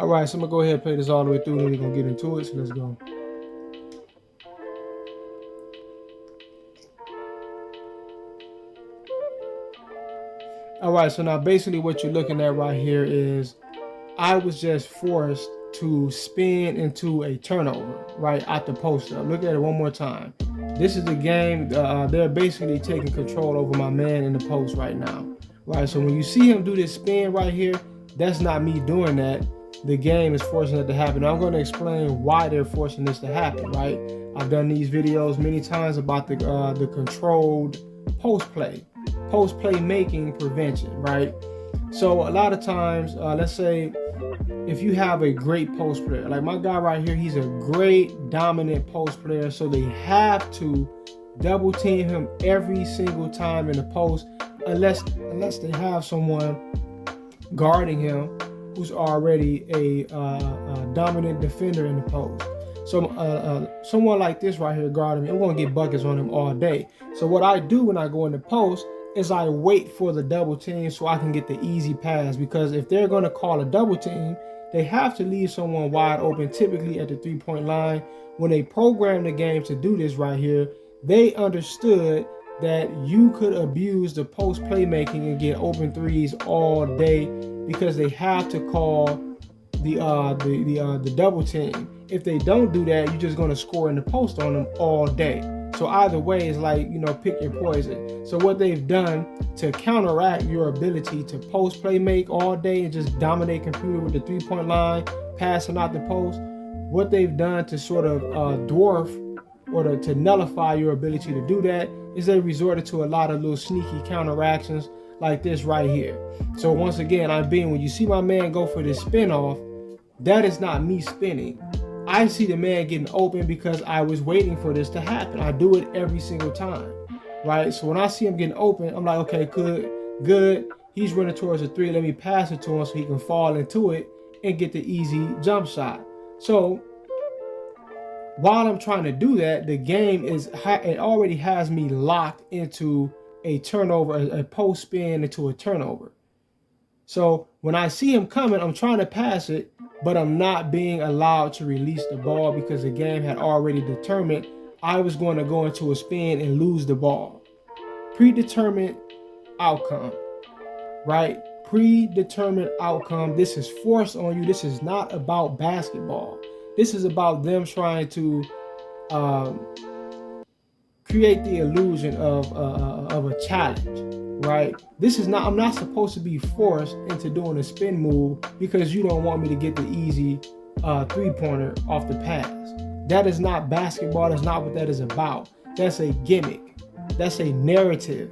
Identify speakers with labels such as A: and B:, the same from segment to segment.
A: All right, so I'm gonna go ahead and play this all the way through, and then we're gonna get into it. So let's go. All right, so now basically what you're looking at right here is I was just forced to spin into a turnover right at the post up. Look at it one more time. This is the game. They're basically taking control over my man in the post right now. Right, so when you see him do this spin right here, that's not me doing that. The game is forcing it to happen. Now I'm going to explain why they're forcing this to happen. Right, I've done these videos many times about the controlled post play making prevention. Right, so a lot of times, let's say if you have a great post player, like my guy right here, he's a great dominant post player, so they have to double team him every single time in the post, unless they have someone guarding him who's already a dominant defender in the post. So someone like this right here guarding me, I'm going to get buckets on him all day. So what I do when I go in the post is I wait for the double team so I can get the easy pass, because if they're going to call a double team, they have to leave someone wide open, typically at the three-point line. When they programmed the game to do this right here, they understood that you could abuse the post playmaking and get open threes all day, because they have to call the double team. If they don't do that, you're just going to score in the post on them all day. So either way, it's like, pick your poison. So what they've done to counteract your ability to post play make all day and just dominate computer with the three-point line, passing out the post, what they've done to sort of dwarf or to nullify your ability to do that is they resorted to a lot of little sneaky counteractions like this right here. So once again, when you see my man go for this spin off, that is not me spinning. I see the man getting open because I was waiting for this to happen. I do it every single time, right? So when I see him getting open, I'm like, okay, good. He's running towards the three. Let me pass it to him so he can fall into it and get the easy jump shot. So while I'm trying to do that, the game it already has me locked into a turnover, a post spin into a turnover. So when I see him coming, I'm trying to pass it, but I'm not being allowed to release the ball because the game had already determined I was going to go into a spin and lose the ball. Predetermined outcome, right? Predetermined outcome. This is forced on you. This is not about basketball. This is about them trying to create the illusion of a challenge. Right? I'm not supposed to be forced into doing a spin move because you don't want me to get the easy three-pointer off the pass. That is not basketball. That's not what that is about. That's a gimmick. That's a narrative,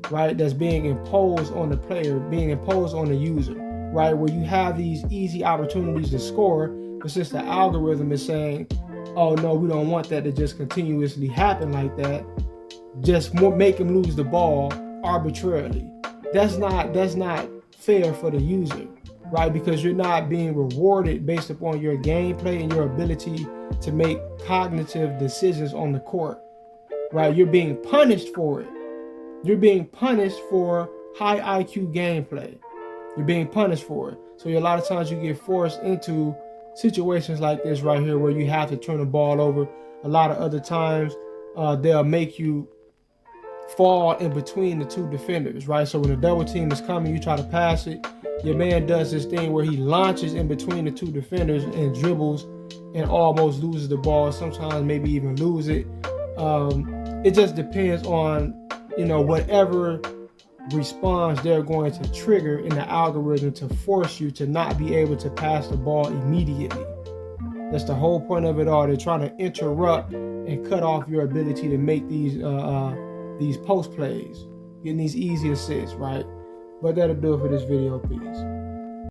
A: right? That's being imposed on the player, being imposed on the user, right? Where you have these easy opportunities to score, but since the algorithm is saying, oh no, we don't want that to just continuously happen like that, just make him lose the ball arbitrarily. That's not fair for the user, right? Because you're not being rewarded based upon your gameplay and your ability to make cognitive decisions on the court, right? You're being punished for it. You're being punished for high IQ gameplay. You're being punished for it. So a lot of times you get forced into situations like this right here where you have to turn the ball over. A lot of other times they'll make you fall in between the two defenders, right? So when a double team is coming, you try to pass it. Your man does this thing where he launches in between the two defenders and dribbles and almost loses the ball. Sometimes maybe even lose it. It just depends on, whatever response they're going to trigger in the algorithm to force you to not be able to pass the ball immediately. That's the whole point of it all. They're trying to interrupt and cut off your ability to make these post plays, getting these easy assists, right? But that'll do it for this video. Peace.